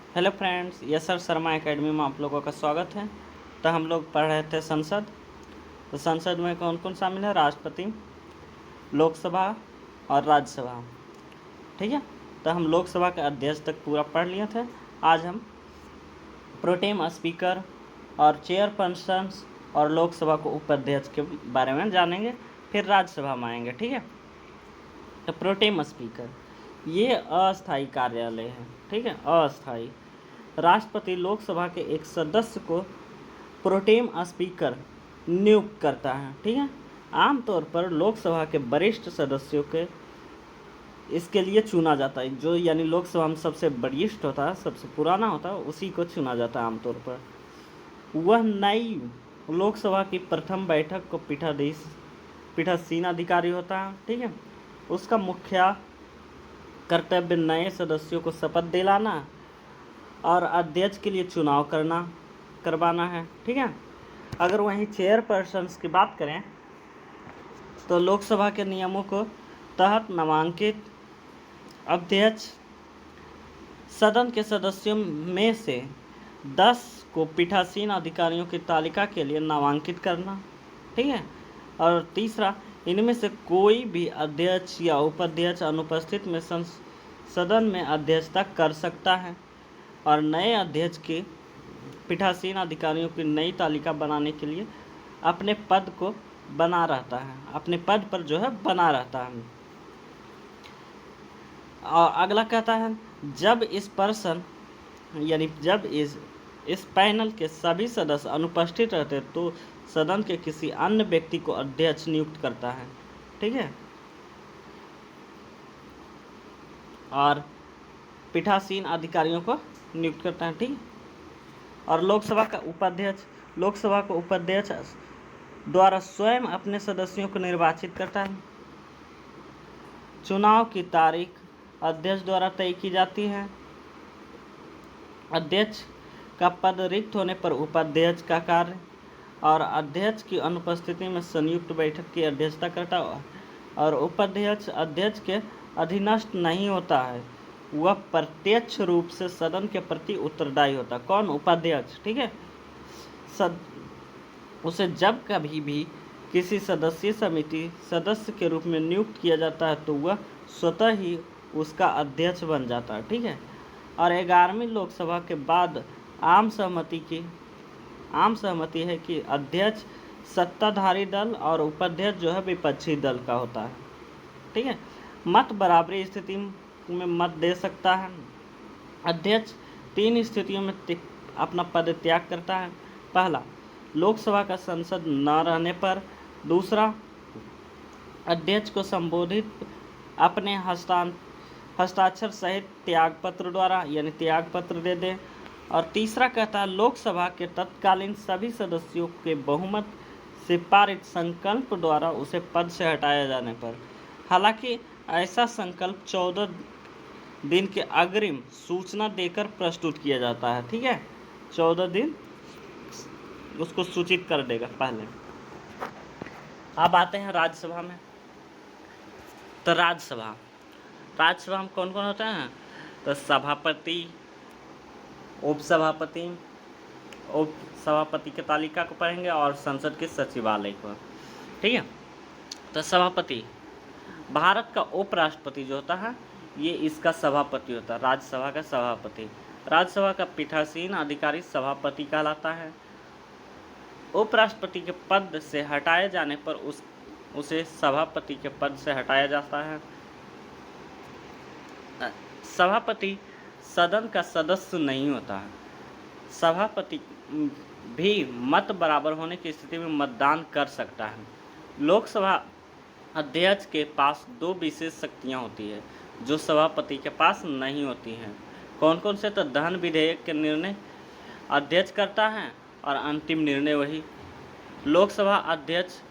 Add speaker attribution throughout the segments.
Speaker 1: Hello friends, yes sir Sharma academy में आप लोगों का स्वागत है। तो हम लोग पढ़ रहे थे संसद। तो संसद में कौन कौन शामिल है? राष्ट्रपति, लोकसभा और राज्यसभा। ठीक है, तो हम लोकसभा के अध्यक्ष तक पूरा पढ़ लिए थे। आज हम प्रोटेम स्पीकर और चेयरपर्सन और लोकसभा को उपाध्यक्ष के बारे में जानेंगे, फिर राज्यसभा में आएंगे। ठीक है, तो प्रोटेम स्पीकर ये अस्थायी कार्यालय है। ठीक है, अस्थायी। राष्ट्रपति लोकसभा के एक सदस्य को प्रोटेम स्पीकर नियुक्त करता है। ठीक है, आमतौर पर लोकसभा के वरिष्ठ सदस्यों के इसके लिए चुना जाता है, जो यानी लोकसभा में सबसे वरिष्ठ होता है, सबसे पुराना होता है, उसी को चुना जाता है आमतौर पर। वह नई लोकसभा की प्रथम बैठक को पीठासीन अधिकारी होता है। ठीक है, उसका मुख्य कर्तव्य नए सदस्यों को शपथ दिलाना और अध्यक्ष के लिए चुनाव करवाना है। ठीक है, अगर वहीं चेयरपर्सन की बात करें तो लोकसभा के नियमों को तहत नामांकित अध्यक्ष सदन के सदस्यों में से 10 को पीठासीन अधिकारियों की तालिका के लिए नामांकित करना। ठीक है, और तीसरा, इनमें से कोई भी अध्यक्ष या उपाध्यक्ष अनुपस्थित में सदन में अध्यक्षता कर सकता है और नए अध्यक्ष के पीठासीन अधिकारियों की नई तालिका बनाने के लिए अपने पद को बना रहता है, अपने पद पर जो है बना रहता है। और अगला कहता है, जब इस पैनल के सभी सदस्य अनुपस्थित रहते तो सदन के किसी अन्य व्यक्ति को अध्यक्ष नियुक्त करता है। ठीक है, और पीठासीन अधिकारियों को नियुक्त करता है। ठीक, और लोकसभा को उपाध्यक्ष द्वारा स्वयं अपने सदस्यों को निर्वाचित करता है। चुनाव की तारीख अध्यक्ष द्वारा तय की जाती है। अध्यक्ष का पद रिक्त होने पर उपाध्यक्ष का कार्य और अध्यक्ष की अनुपस्थिति में संयुक्त बैठक की अध्यक्षता करता है और उपाध्यक्ष अध्यक्ष के अधीनस्थ नहीं होता है, वह प्रत्यक्ष रूप से सदन के प्रति उत्तरदायी होता है। कौन? उपाध्यक्ष। ठीक है, उसे जब कभी भी किसी सदस्यीय समिति सदस्य के रूप में नियुक्त किया जाता है तो वह स्वतः ही उसका अध्यक्ष बन जाता है। ठीक है, और 11वीं लोकसभा के बाद आम सहमति है कि अध्यक्ष सत्ताधारी दल और उपाध्यक्ष जो है विपक्षी दल का होता है। ठीक है, मत बराबरी स्थिति में मत दे सकता है। अध्यक्ष 3 स्थितियों में अपना पद त्याग करता है। पहला, लोकसभा का संसद न रहने पर। दूसरा, अध्यक्ष को संबोधित अपने हस्ताक्षर सहित त्यागपत्र द्वारा, यानी त्यागपत्र दे दें। और तीसरा कहता है, लोकसभा के तत्कालीन सभी सदस्यों के बहुमत से पारित संकल्प द्वारा उसे पद से हटाया जाने पर। हालांकि ऐसा संकल्प 14 दिन के अग्रिम सूचना देकर प्रस्तुत किया जाता है। ठीक है, 14 दिन उसको सूचित कर देगा पहले। अब आते हैं राज्यसभा में। तो राज्यसभा में कौन कौन होते हैं? तो सभापति, उपसभापति की तालिका को पढ़ेंगे और संसद के सचिवालय को। ठीक है, तो सभापति भारत का उपराष्ट्रपति जो होता है ये इसका सभापति होता है, राज्यसभा का सभापति। राज्यसभा का पीठासीन अधिकारी सभापति कहलाता है। उपराष्ट्रपति के पद से हटाए जाने पर उसे सभापति के पद से हटाया जाता है। सभापति सदन का सदस्य नहीं होता है। सभापति भी मत बराबर होने की स्थिति में मतदान कर सकता है। लोकसभा अध्यक्ष के पास 2 विशेष शक्तियां होती है जो सभापति के पास नहीं होती हैं। कौन कौन से? तो धन विधेयक के निर्णय अध्यक्ष करता है और अंतिम निर्णय वही। लोकसभा अध्यक्ष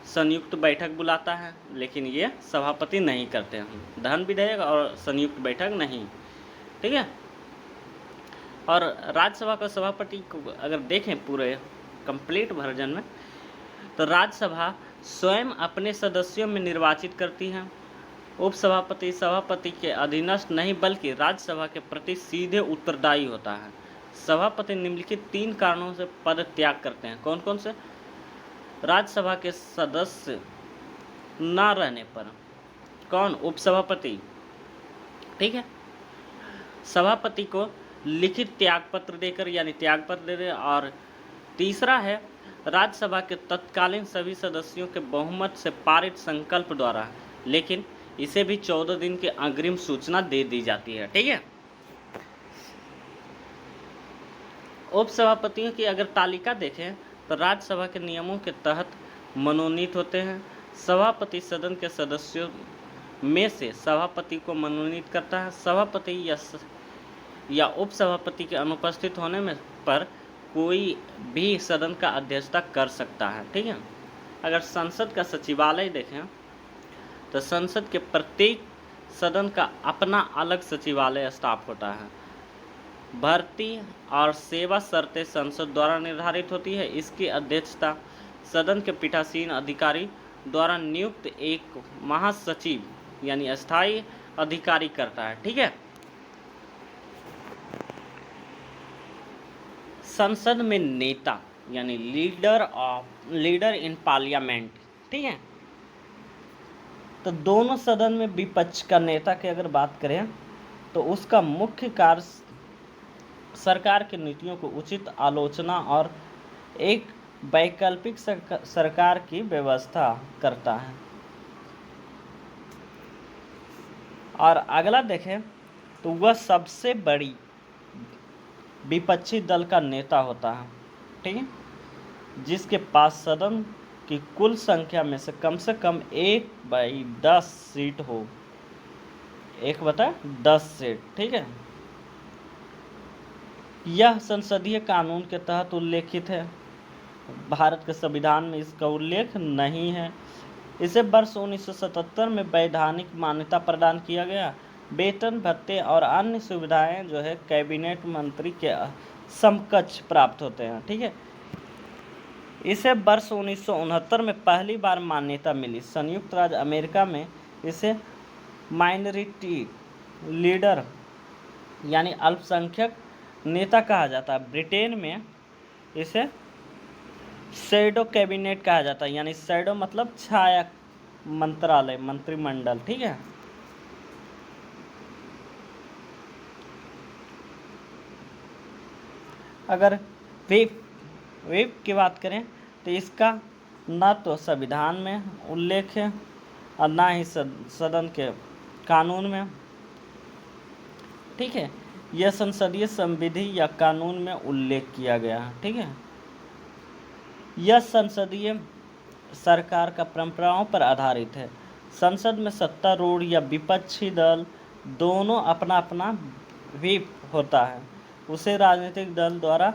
Speaker 1: संयुक्त बैठक बुलाता है, लेकिन ये सभापति नहीं करते हैं। धन विधेयक और संयुक्त बैठक नहीं। ठीक है, और राज्यसभा का सभापति को अगर देखें पूरे कंप्लीट वर्जन में, तो राज्यसभा स्वयं अपने सदस्यों में निर्वाचित करती है। उपसभापति सभापति के अधीनस्थ नहीं बल्कि राज्यसभा के प्रति सीधे उत्तरदायी होता है। सभापति निम्नलिखित 3 कारणों से पद त्याग करते हैं। कौन कौन से? राज्यसभा के सदस्य न रहने पर। कौन? उपसभापति। ठीक है, सभापति को लिखित त्यागपत्र देकर, यानी त्यागपत्र दे दे। और तीसरा है राज्यसभा के तत्कालीन सभी सदस्यों के बहुमत से पारित संकल्प द्वारा, लेकिन इसे भी 14 दिन की अग्रिम सूचना दे दी जाती है। ठीक है, उपसभापतियों की अगर तालिका देखें तो राज्यसभा के नियमों के तहत मनोनीत होते हैं। सभापति सदन के सदस्यों में से सभापति को मनोनीत करता है। सभापति या उपसभापति के अनुपस्थित होने में पर कोई भी सदन का अध्यक्षता कर सकता है। ठीक है, अगर संसद का सचिवालय देखें तो संसद के प्रत्येक सदन का अपना अलग सचिवालय स्टाफ होता है। भर्ती और सेवा शर्तें संसद द्वारा निर्धारित होती है। इसकी अध्यक्षता सदन के पीठासीन अधिकारी द्वारा नियुक्त एक महासचिव यानी अस्थायी अधिकारी करता है। ठीक है, संसद में नेता यानी लीडर इन पार्लियामेंट। ठीक है, तो दोनों सदन में विपक्ष का नेता की अगर बात करें तो उसका मुख्य कार्य सरकार की नीतियों को उचित आलोचना और एक वैकल्पिक सरकार की व्यवस्था करता है। और अगला देखें तो वह सबसे बड़ी विपक्षी दल का नेता होता है। ठीक है, जिसके पास सदन की कुल संख्या में से कम 1/10 सीट हो। 1/10 सीट। ठीक है, यह संसदीय कानून के तहत उल्लेखित है। भारत के संविधान में इसका उल्लेख नहीं है। इसे वर्ष 1977 में वैधानिक मान्यता प्रदान किया गया। वेतन भत्ते और अन्य सुविधाएं जो है कैबिनेट मंत्री के समकक्ष प्राप्त होते हैं। ठीक है, इसे वर्ष 1969 में पहली बार मान्यता मिली। संयुक्त राज्य अमेरिका में इसे माइनॉरिटी लीडर यानी अल्पसंख्यक नेता कहा जाता है। ब्रिटेन में इसे शैडो कैबिनेट कहा जाता है, यानी शैडो मतलब छाया मंत्रालय, मंत्रिमंडल। ठीक है, अगर व्हिप की बात करें तो इसका न तो संविधान में उल्लेख है और ना ही सदन के कानून में। ठीक है, यह संसदीय संविधि या कानून में उल्लेख किया गया है। ठीक है, यह संसदीय सरकार का परंपराओं पर आधारित है। संसद में सत्तारूढ़ या विपक्षी दल दोनों अपना अपना व्हिप होता है। उसे राजनीतिक दल द्वारा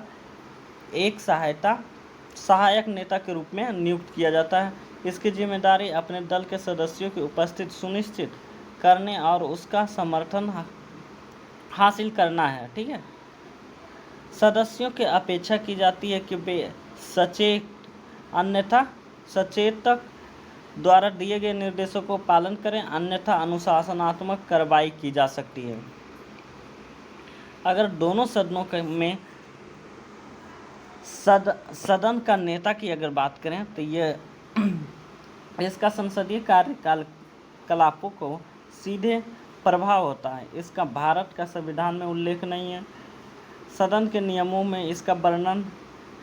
Speaker 1: एक सहायक नेता के रूप में नियुक्त किया जाता है। इसकी जिम्मेदारी अपने दल के सदस्यों की उपस्थिति सुनिश्चित करने और उसका समर्थन हासिल करना है। ठीक है, सदस्यों की अपेक्षा की जाती है कि वे सचेतक द्वारा दिए गए निर्देशों को पालन करें, अन्यथा अनुशासनात्मक कार्रवाई की जा सकती है। अगर दोनों सदनों में सदन का नेता की अगर बात करें तो यह इसका संसदीय कार्यकलापों को सीधे प्रभाव होता है। इसका भारत का संविधान में उल्लेख नहीं है। सदन के नियमों में इसका वर्णन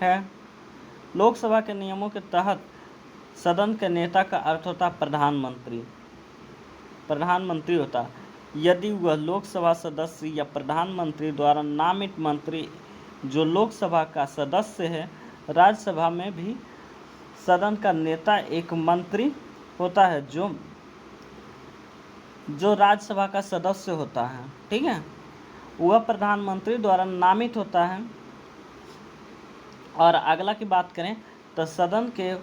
Speaker 1: है। लोकसभा के नियमों के तहत सदन के नेता का अर्थ होता है प्रधानमंत्री होता है। यदि वह लोकसभा सदस्य या प्रधानमंत्री द्वारा नामित मंत्री जो लोकसभा का सदस्य है, राज्यसभा में भी सदन का नेता एक मंत्री होता है जो राज्यसभा का सदस्य होता है। ठीक है, वह प्रधानमंत्री द्वारा नामित होता है। और अगला की बात करें तो सदन के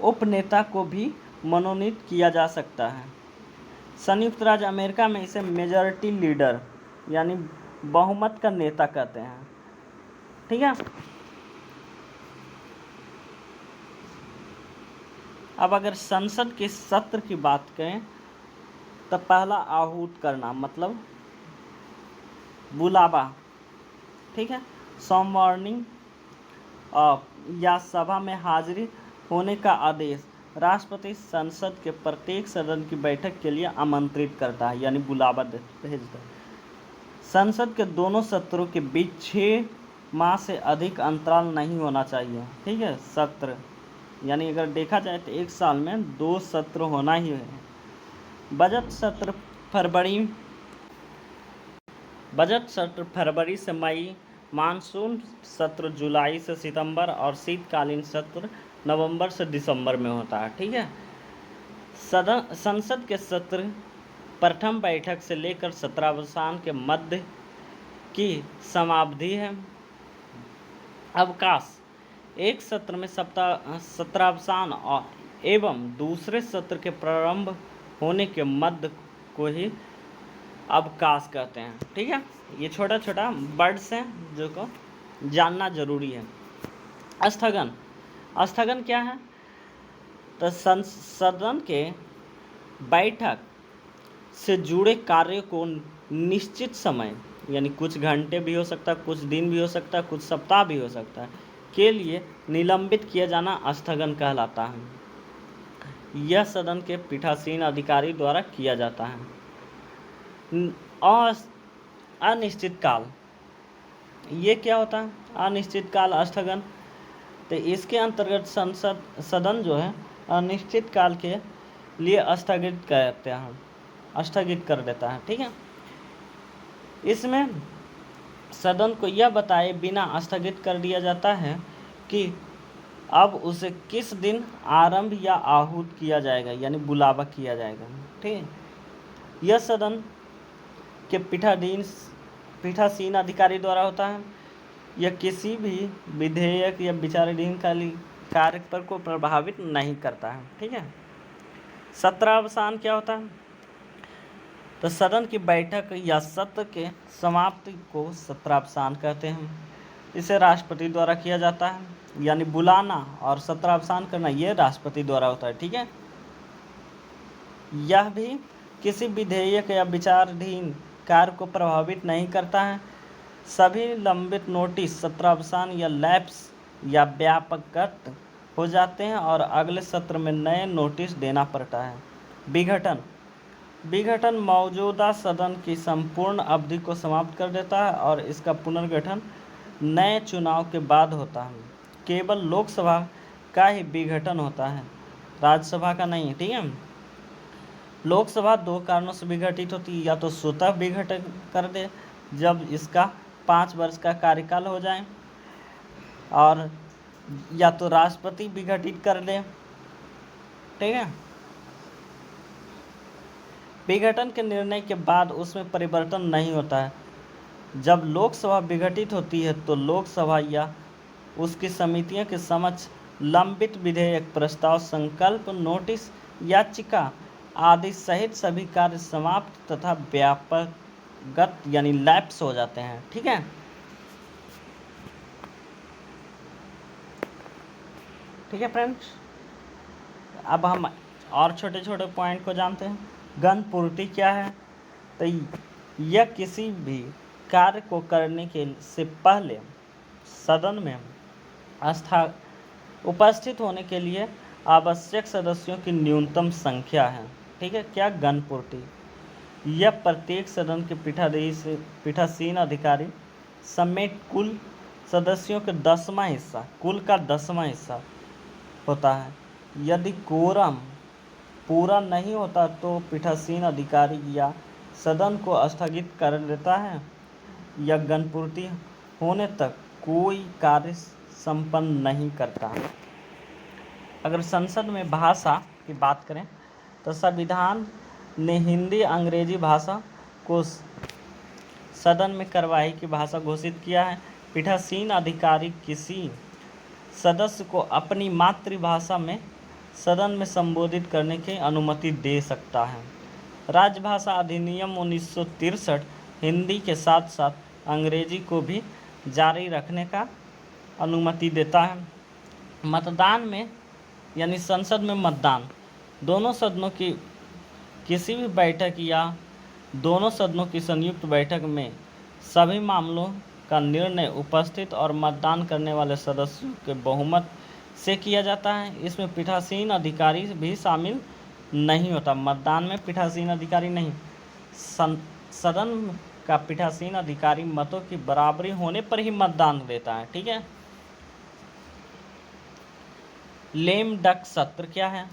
Speaker 1: उपनेता को भी मनोनीत किया जा सकता है। संयुक्त राज्य अमेरिका में इसे मेजॉरिटी लीडर यानी बहुमत का नेता कहते हैं। ठीक है, अब अगर संसद के सत्र की बात करें तो पहला आहूत करना मतलब बुलावा, ठीक है, सॉमवार्निंग या सभा में हाजिरी होने का आदेश राष्ट्रपति संसद के प्रत्येक सदन की बैठक के लिए आमंत्रित करता है, यानी बुलावा भेजता है। संसद के दोनों सत्रों के बीच 6 माह से अधिक अंतराल नहीं होना चाहिए, ठीक है। सत्र यानी अगर देखा जाए तो एक साल में 2 सत्र होना ही है। बजट सत्र फरवरी से मई, मानसून सत्र जुलाई से सितंबर और शीतकालीन सत्र नवंबर से दिसंबर में होता है, ठीक है। संसद के सत्र प्रथम बैठक से लेकर सत्रावसान के मध्य की समाप्ति है। अवकाश एक सत्र में सत्रावसान एवं दूसरे सत्र के प्रारंभ होने के मध्य को ही अवकाश कहते हैं, ठीक है। ये छोटा छोटा वर्ड्स हैं जो को जानना जरूरी है। स्थगन क्या है? तो सदन के बैठक से जुड़े कार्य को निश्चित समय यानी कुछ घंटे भी हो सकता है, कुछ दिन भी हो सकता है, कुछ सप्ताह भी हो सकता है के लिए निलंबित किया जाना स्थगन कहलाता है। यह सदन के पीठासीन अधिकारी द्वारा किया जाता है। अनिश्चित काल, ये क्या होता है? अनिश्चित काल स्थगन, तो इसके अंतर्गत सदन जो है अनिश्चित काल के लिए स्थगित कर देता है, ठीक है। इसमें सदन को यह बताए बिना स्थगित कर दिया जाता है कि अब उसे किस दिन आरंभ या आहूत किया जाएगा, यानी बुलावा किया जाएगा, ठीक है। यह सदन के पीठासीन अधिकारी द्वारा होता है। यह किसी भी विधेयक या विचाराधीन कार्य पर को प्रभावित नहीं करता है, ठीक है। सत्रावसान क्या होता है? तो सदन की बैठक या सत्र के समाप्ति को सत्रावसान कहते हैं। इसे राष्ट्रपति द्वारा किया जाता है, यानी बुलाना और सत्रावसान करना ये राष्ट्रपति द्वारा होता है, ठीक है। यह भी किसी विधेयक या विचाराधीन कार्य को प्रभावित नहीं करता है। सभी लंबित नोटिस सत्रावसान या लैप्स या व्यापकगत हो जाते हैं और अगले सत्र में नए नोटिस देना पड़ता है। विघटन मौजूदा सदन की संपूर्ण अवधि को समाप्त कर देता है और इसका पुनर्गठन नए चुनाव के बाद होता है। केवल लोकसभा का ही विघटन होता है, राज्यसभा का नहीं, ठीक है। लोकसभा 2 कारणों से विघटित होती है, या तो स्वतः विघटन कर दे जब इसका 5 वर्ष का कार्यकाल हो जाए, और या तो राष्ट्रपति विघटित कर दे, ठीक है। विघटन के निर्णय के बाद उसमें परिवर्तन नहीं होता है। जब लोकसभा विघटित होती है तो लोकसभा या उसकी समितियों के समक्ष लंबित विधेयक, प्रस्ताव, संकल्प, नोटिस, याचिका आदि सहित सभी कार्य समाप्त तथा व्यापकगत यानी लैप्स हो जाते हैं, ठीक है। ठीक है फ्रेंड्स, अब हम और छोटे छोटे पॉइंट को जानते हैं। गणपूर्ति क्या है? तो यह किसी भी कार्य को करने के से पहले सदन में उपस्थित होने के लिए आवश्यक सदस्यों की न्यूनतम संख्या है, ठीक है। क्या? गणपूर्ति। यह प्रत्येक सदन के पीठासीन अधिकारी समेत कुल सदस्यों के 10वां हिस्सा, कुल का 10वां हिस्सा होता है। यदि कोरम पूरा नहीं होता तो पीठासीन अधिकारी या सदन को स्थगित कर देता है या गणपूर्ति होने तक कोई कार्य संपन्न नहीं करता। अगर संसद में भाषा की बात करें तो संविधान ने हिंदी अंग्रेजी भाषा को सदन में कार्यवाही की भाषा घोषित किया है। पीठासीन अधिकारी किसी सदस्य को अपनी मातृभाषा में सदन में संबोधित करने की अनुमति दे सकता है। राजभाषा अधिनियम 1963 हिंदी के साथ साथ अंग्रेजी को भी जारी रखने का अनुमति देता है। मतदान में यानी संसद में मतदान दोनों सदनों की किसी भी बैठक या दोनों सदनों की संयुक्त बैठक में सभी मामलों का निर्णय उपस्थित और मतदान करने वाले सदस्यों के बहुमत से किया जाता है। इसमें पीठासीन अधिकारी भी शामिल नहीं होता। मतदान में पीठासीन अधिकारी नहीं, सदन का पीठासीन अधिकारी मतों की बराबरी होने पर ही मतदान देता है। ठीक है। लेम डक सत्र क्या है?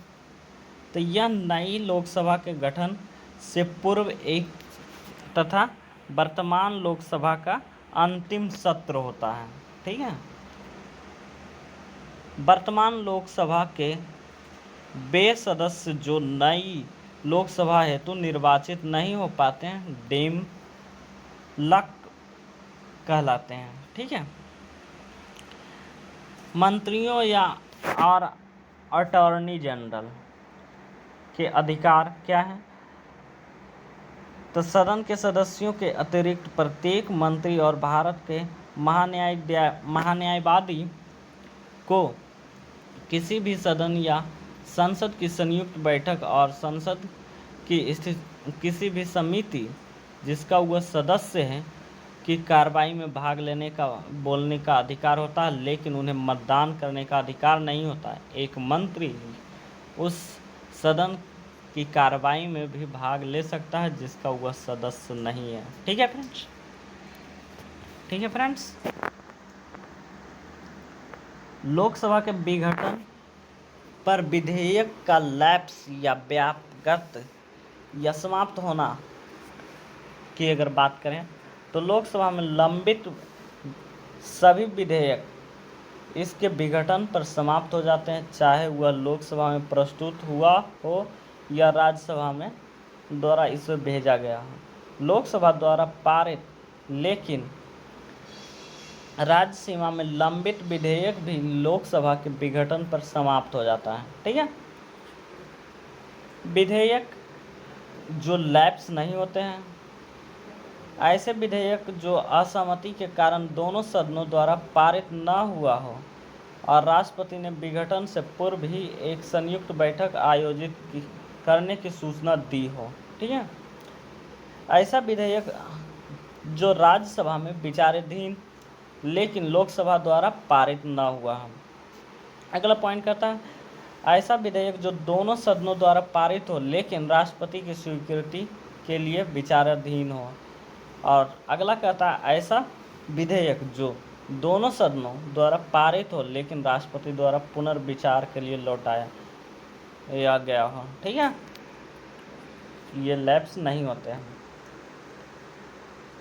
Speaker 1: तो यह नई लोकसभा के गठन से पूर्व एक तथा वर्तमान लोकसभा का अंतिम सत्र होता है। ठीक है। वर्तमान लोकसभा के वे सदस्य जो नई लोकसभा हेतु निर्वाचित नहीं हो पाते हैं डेम लक कहलाते हैं। ठीक है। मंत्रियों या और अटॉर्नी जनरल के अधिकार क्या है? तो सदन के सदस्यों के अतिरिक्त प्रत्येक मंत्री और भारत के महान्यायवादी को किसी भी सदन या संसद की संयुक्त बैठक और संसद की स्थित किसी भी समिति जिसका वह सदस्य है की कार्रवाई में भाग लेने का बोलने का अधिकार होता है, लेकिन उन्हें मतदान करने का अधिकार नहीं होता है। एक मंत्री उस सदन की कार्रवाई में भी भाग ले सकता है जिसका वह सदस्य नहीं है। ठीक है फ्रेंड्स। ठीक है फ्रेंड्स। लोकसभा के विघटन पर विधेयक का लैप्स या व्यापगत या समाप्त होना की अगर बात करें तो लोकसभा में लंबित सभी विधेयक इसके विघटन पर समाप्त हो जाते हैं, चाहे वह लोकसभा में प्रस्तुत हुआ हो या राज्यसभा में द्वारा इसे भेजा गया हो। लोकसभा द्वारा पारित लेकिन राज्य सीमा में लंबित विधेयक भी लोकसभा के विघटन पर समाप्त हो जाता है। ठीक है। विधेयक जो लैप्स नहीं होते हैं, ऐसे विधेयक जो असहमति के कारण दोनों सदनों द्वारा पारित न हुआ हो और राष्ट्रपति ने विघटन से पूर्व ही एक संयुक्त बैठक आयोजित करने की सूचना दी हो। ठीक है। ऐसा विधेयक जो राज्यसभा में विचाराधीन लेकिन लोकसभा द्वारा पारित न हुआ हो। अगला पॉइंट कहता है ऐसा विधेयक जो दोनों सदनों द्वारा पारित हो लेकिन राष्ट्रपति की स्वीकृति के लिए विचाराधीन हो। और अगला कहता है ऐसा विधेयक जो दोनों सदनों द्वारा पारित हो लेकिन राष्ट्रपति द्वारा पुनर्विचार के लिए लौटाया गया हो। ठीक है। ये लैप्स नहीं होते हैं।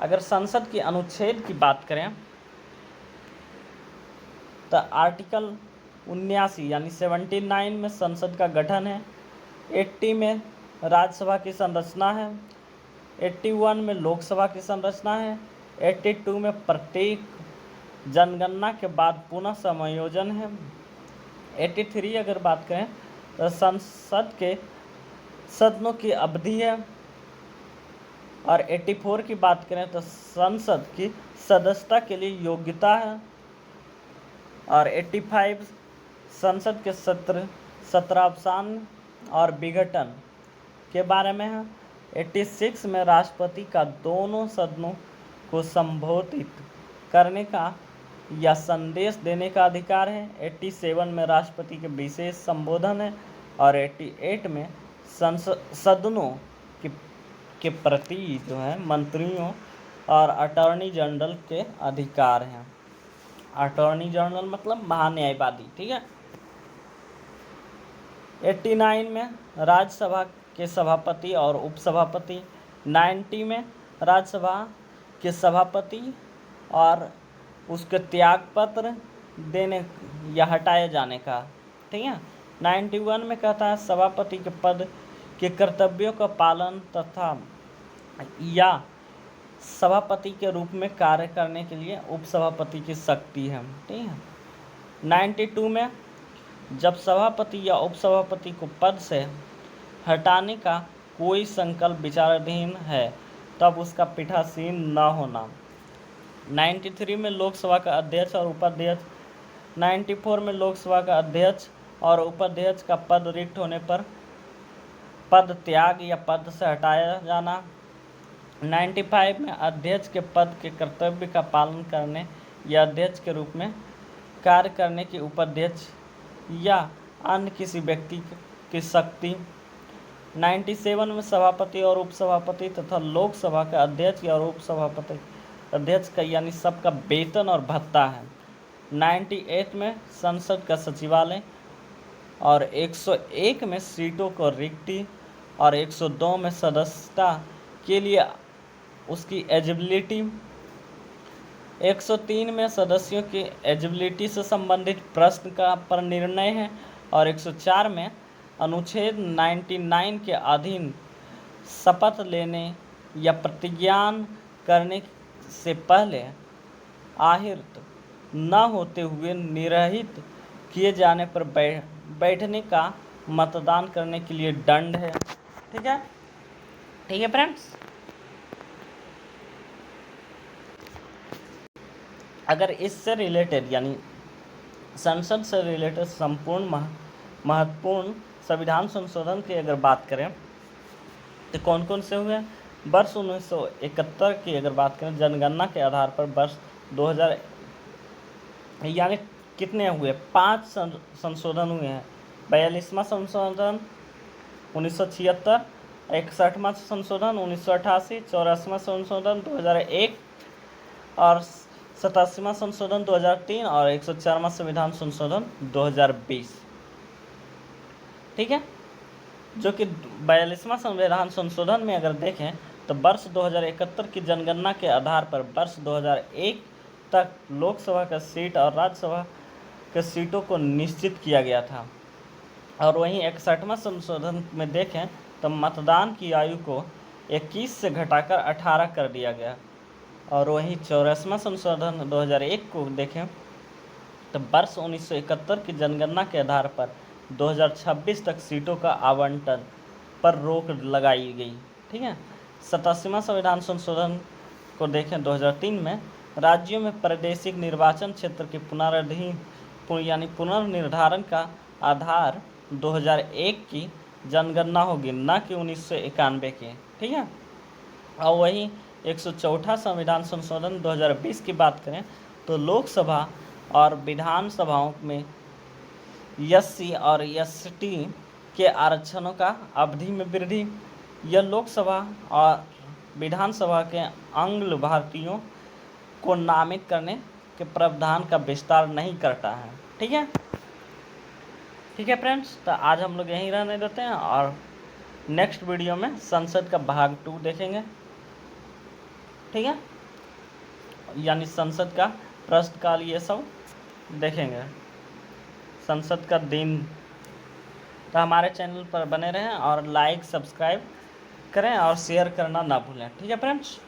Speaker 1: अगर संसद की अनुच्छेद की बात करें तो आर्टिकल 79 यानी 79 में संसद का गठन है, 80 में राज्यसभा की संरचना है, 81 में लोकसभा की संरचना है, 82 में प्रत्येक जनगणना के बाद पुनः समायोजन है, 83 अगर बात करें तो संसद के सदनों की अवधि है, और 84 की बात करें तो संसद की सदस्यता के लिए योग्यता है, और 85 संसद के सत्रावसान और विघटन के बारे में है। 86 में राष्ट्रपति का दोनों सदनों को संबोधित करने का या संदेश देने का अधिकार है। 87 में राष्ट्रपति के विशेष संबोधन है, और 88 में सदनों के प्रति जो है मंत्रियों और अटॉर्नी जनरल के अधिकार हैं। अटॉर्नी जनरल मतलब महान्यायवादी। ठीक है। 89 में राज्यसभा के सभापति और उपसभापति, 90 में राज्यसभा के सभापति और उसके त्यागपत्र देने या हटाए जाने का। ठीक है। 91 में कहता है सभापति के पद के कर्तव्यों का पालन तथा या सभापति के रूप में कार्य करने के लिए उपसभापति की शक्ति है। ठीक है। 92 में जब सभापति या उपसभापति को पद से हटाने का कोई संकल्प विचाराधीन है तब उसका पीठासीन न होना। 93 में लोकसभा का अध्यक्ष और उपाध्यक्ष, 94 में लोकसभा का अध्यक्ष और उपाध्यक्ष का पद रिक्त होने पर पद त्याग या पद से हटाया जाना। 95 में अध्यक्ष के पद के कर्तव्य का पालन करने या अध्यक्ष के रूप में कार्य करने की उपाध्यक्ष या अन्य किसी व्यक्ति की शक्ति। 97 में सभापति और उपसभापति तथा लोकसभा का अध्यक्ष और उपसभापति अध्यक्ष का यानी सबका वेतन और भत्ता है। 98 में संसद का सचिवालय और 101 में सीटों को रिक्ति और 102 में सदस्यता के लिए उसकी एलिजिबिलिटी। 103 में सदस्यों की एलिजिबिलिटी से संबंधित प्रश्न का पर निर्णय है और 104 में अनुच्छेद 99 के अधीन शपथ लेने या प्रतिज्ञान करने से पहले आहृत न होते हुए निरहित किए जाने पर बैठने का मतदान करने के लिए दंड है। ठीक है फ्रेंड्स। अगर इससे रिलेटेड यानी संसद से रिलेटेड संपूर्ण महत्वपूर्ण संविधान संशोधन की अगर बात करें तो कौन कौन से हुए। वर्ष 1971 की अगर बात करें जनगणना के आधार पर वर्ष 2000 यानी कितने हुए 5 संशोधन हुए हैं। 42वां संशोधन 1976, 61वां संशोधन 1988, 84वां संशोधन 2001 और 87वां संशोधन 2003 और 104वां संविधान संशोधन 2020। ठीक है, जो कि 42वां संविधान संशोधन में अगर देखें तो वर्ष 2071 की जनगणना के आधार पर वर्ष 2001 तक लोकसभा का सीट और राज्यसभा के सीटों को निश्चित किया गया था। और वहीं 61वां संशोधन में देखें तो मतदान की आयु को 21 से घटाकर 18 कर दिया गया। और वहीं 84वां संशोधन 2001 को देखें तो वर्ष 1971 की जनगणना के आधार पर 2026 तक सीटों का आवंटन पर रोक लगाई गई। ठीक है। 87वां संविधान संशोधन को देखें 2003 में राज्यों में प्रादेशिक निर्वाचन क्षेत्र के पुनर्निर्धारण का आधार 2001 की जनगणना होगी, न कि 1991 की। ठीक है। और वहीं 104वां संविधान संशोधन 2020 की बात करें तो लोकसभा और विधानसभाओं में SC और ST के आरक्षणों का अवधि में वृद्धि। यह लोकसभा और विधानसभा के आंग्ल भारतीयों को नामित करने के प्रावधान का विस्तार नहीं करता है। ठीक है फ्रेंड्स, तो आज हम लोग यहीं रहने देते हैं और नेक्स्ट वीडियो में संसद का भाग 2 देखेंगे। ठीक है, यानी संसद का प्रश्नकाल ये सब देखेंगे, संसद का दिन। तो हमारे चैनल पर बने रहें और लाइक सब्सक्राइब करें और शेयर करना ना भूलें। ठीक है फ्रेंड्स।